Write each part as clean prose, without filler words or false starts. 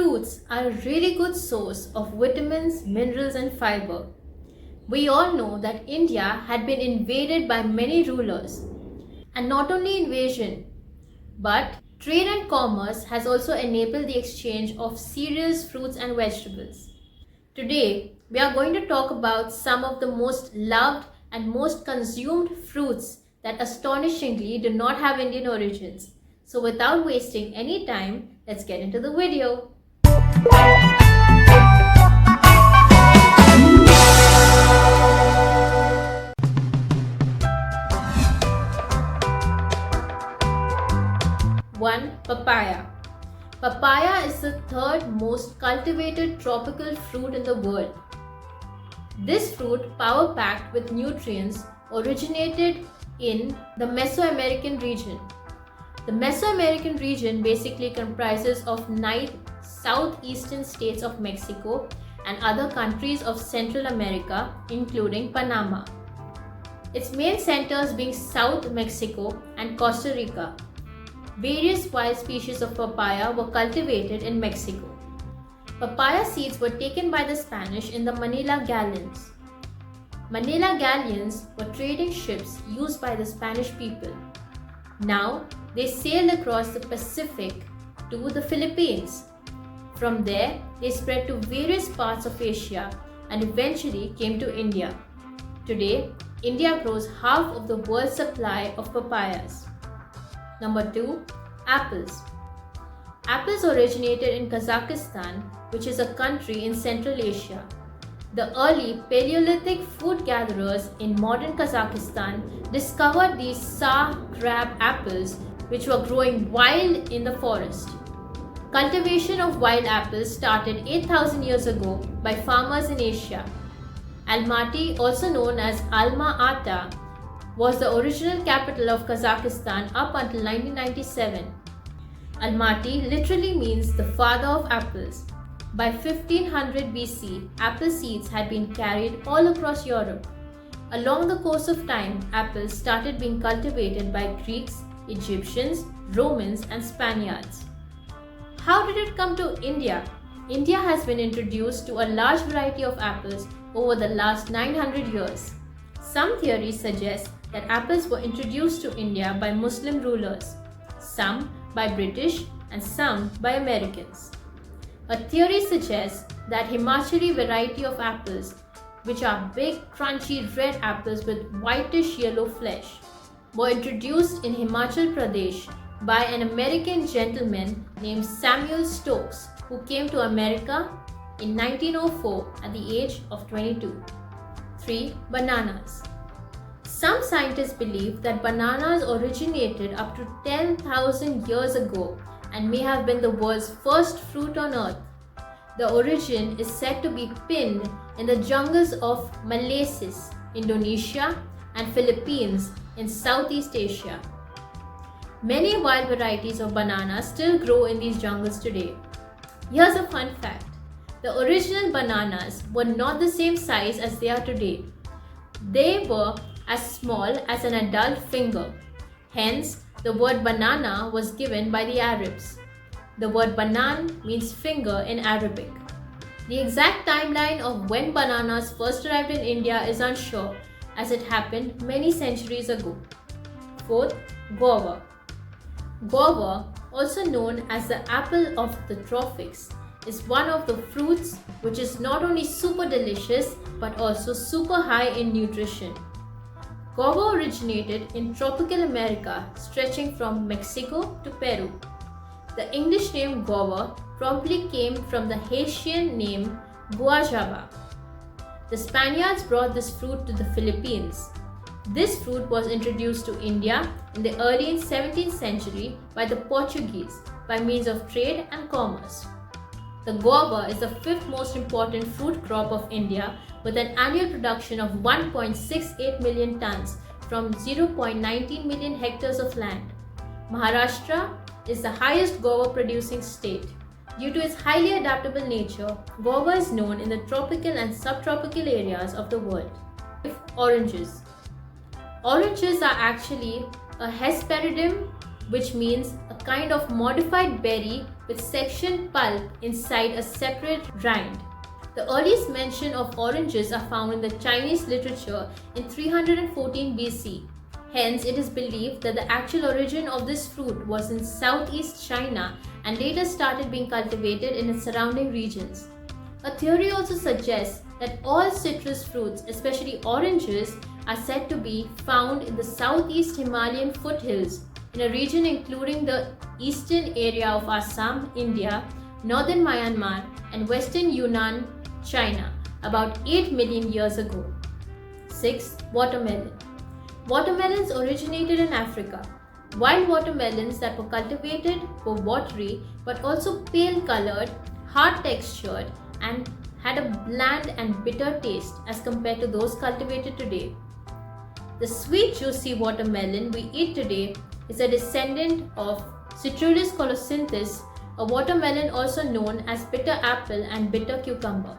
Fruits are a really good source of vitamins, minerals, and fiber. We all know that India had been invaded by many rulers, and not only invasion, but trade and commerce has also enabled the exchange of cereals, fruits, and vegetables. Today, we are going to talk about some of the most loved and most consumed fruits that astonishingly do not have Indian origins. So without wasting any time, let's get into the video. One, papaya. Papaya is the third most cultivated tropical fruit in the world. This fruit, power-packed with nutrients, originated in the Mesoamerican region. The Mesoamerican region basically comprises of 9 southeastern states of Mexico and other countries of Central America, including Panama. Its main centers being South Mexico and Costa Rica. Various wild species of papaya were cultivated in Mexico. Papaya seeds were taken by the Spanish in the Manila galleons. Manila galleons were trading ships used by the Spanish people. Now, they sailed across the Pacific to the Philippines. From there, they spread to various parts of Asia and eventually came to India. Today, India grows half of the world's supply of papayas. Number 2. Apples. Apples originated in Kazakhstan, which is a country in Central Asia. The early Paleolithic food gatherers in modern Kazakhstan discovered these sour crab apples, which were growing wild in the forest. Cultivation of wild apples started 8,000 years ago by farmers in Asia. Almaty, also known as Alma-Ata, was the original capital of Kazakhstan up until 1997. Almaty literally means the father of apples. By 1500 BC, apple seeds had been carried all across Europe. Along the course of time, apples started being cultivated by Greeks, Egyptians, Romans, and Spaniards. How did it come to India? India has been introduced to a large variety of apples over the last 900 years. Some theories suggest that apples were introduced to India by Muslim rulers, some by British and some by Americans. A theory suggests that Himachali variety of apples, which are big crunchy red apples with whitish yellow flesh, were introduced in Himachal Pradesh by an American gentleman named Samuel Stokes, who came to America in 1904 at the age of 22. 3. Bananas. Some scientists believe that bananas originated up to 10,000 years ago and may have been the world's first fruit on earth. The origin is said to be pinned in the jungles of Malaysia, Indonesia, and Philippines in Southeast Asia. Many wild varieties of bananas still grow in these jungles today. Here's a fun fact. The original bananas were not the same size as they are today. They were as small as an adult finger. Hence, the word banana was given by the Arabs. The word banan means finger in Arabic. The exact timeline of when bananas first arrived in India is unsure, as it happened many centuries ago. 4th, guava. Guava, also known as the apple of the tropics, is one of the fruits which is not only super delicious but also super high in nutrition. Guava originated in tropical America, stretching from Mexico to Peru. The English name guava probably came from the Haitian name guajava. The Spaniards brought this fruit to the Philippines. This fruit was introduced to India in the early 17th century by the Portuguese by means of trade and commerce. The guava is the 5th most important fruit crop of India with an annual production of 1.68 million tons from 0.19 million hectares of land. Maharashtra is the highest guava producing state. Due to its highly adaptable nature, guava is known in the tropical and subtropical areas of the world. Oranges. Oranges are actually a Hesperidum which means a kind of modified berry with sectioned pulp inside a separate rind. The earliest mention of oranges are found in the Chinese literature in 314 BC. Hence, it is believed that the actual origin of this fruit was in southeast China and later started being cultivated in its surrounding regions. A theory also suggests that all citrus fruits, especially oranges, are said to be found in the southeast Himalayan foothills in a region including the eastern area of Assam, India, northern Myanmar, and western Yunnan, China, about 8 million years ago. 6. Watermelon. Watermelons originated in Africa. Wild watermelons that were cultivated were watery but also pale colored, hard textured, and had a bland and bitter taste as compared to those cultivated today. The sweet juicy watermelon we eat today is a descendant of Citrullus colocynthis, a watermelon also known as bitter apple and bitter cucumber.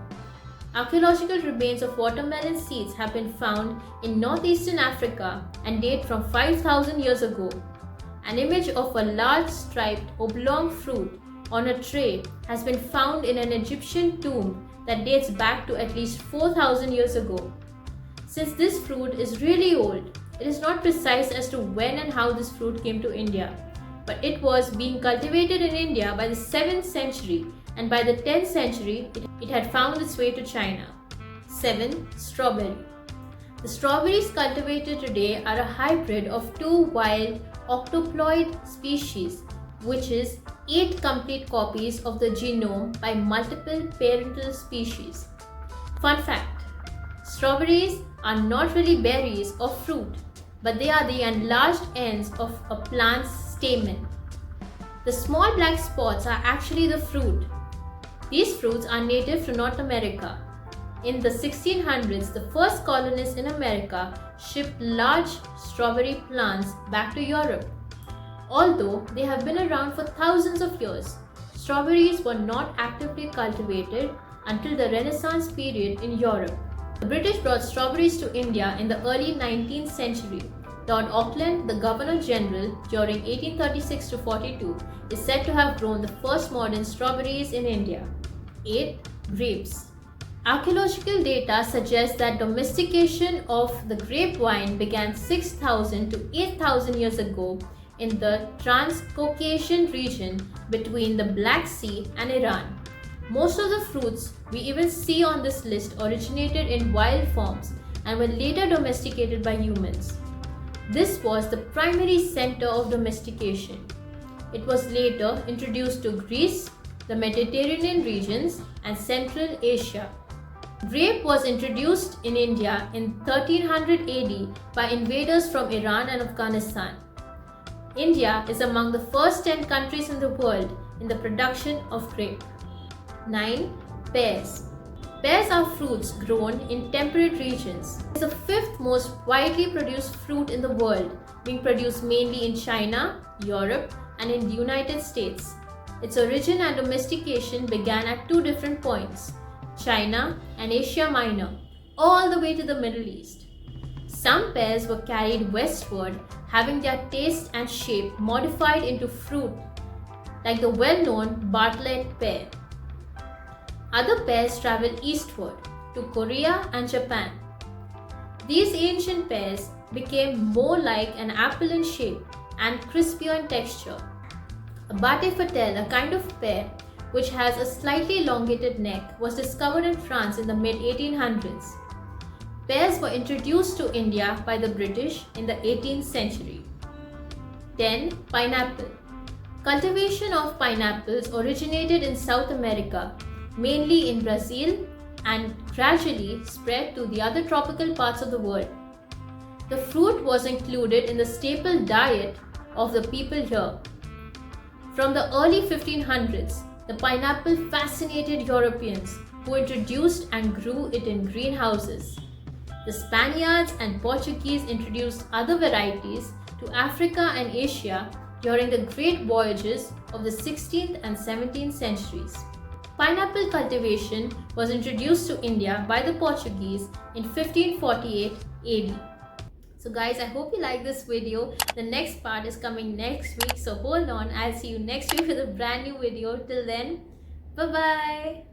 Archaeological remains of watermelon seeds have been found in northeastern Africa and date from 5,000 years ago. An image of a large striped oblong fruit on a tray has been found in an Egyptian tomb that dates back to at least 4,000 years ago. Since this fruit is really old, it is not precise as to when and how this fruit came to India, but it was being cultivated in India by the 7th century, and by the 10th century it had found its way to China. 7. Strawberry. The strawberries cultivated today are a hybrid of two wild octoploid species, which is 8 complete copies of the genome by multiple parental species. Fun fact: strawberries are not really berries or fruit, but they are the enlarged ends of a plant's stamen. The small black spots are actually the fruit. These fruits are native to North America. In the 1600s, the first colonists in America shipped large strawberry plants back to Europe. Although they have been around for thousands of years, strawberries were not actively cultivated until the Renaissance period in Europe. The British brought strawberries to India in the early 19th century. Lord Auckland, the Governor General during 1836 to 42, is said to have grown the first modern strawberries in India. 8. Grapes. Archaeological data suggests that domestication of the grapevine began 6,000 to 8,000 years ago in the Transcaucasian region between the Black Sea and Iran. Most of the fruits we even see on this list originated in wild forms and were later domesticated by humans. This was the primary center of domestication. It was later introduced to Greece, the Mediterranean regions, and Central Asia. Grape was introduced in India in 1300 AD by invaders from Iran and Afghanistan. India is among the first 10 countries in the world in the production of grape. 9. Pears. Pears are fruits grown in temperate regions. It is the 5th most widely produced fruit in the world, being produced mainly in China, Europe, and in the United States. Its origin and domestication began at 2 different points: China and Asia Minor, all the way to the Middle East. Some pears were carried westward, having their taste and shape modified into fruit, like the well-known Bartlett pear. Other pears traveled eastward to Korea and Japan. These ancient pears became more like an apple in shape and crispier in texture. Abate fatale, a kind of pear which has a slightly elongated neck, was discovered in France in the mid-1800s. Pears were introduced to India by the British in the 18th century. 10. Pineapple. Cultivation of pineapples originated in South America, mainly in Brazil, and gradually spread to the other tropical parts of the world. The fruit was included in the staple diet of the people here. From the early 1500s, the pineapple fascinated Europeans, who introduced and grew it in greenhouses. The Spaniards and Portuguese introduced other varieties to Africa and Asia during the great voyages of the 16th and 17th centuries. Pineapple cultivation was introduced to India by the Portuguese in 1548 AD. So guys, I hope you like this video. The next part is coming next week, so hold on. I'll see you next week with a brand new video. Till then, bye bye.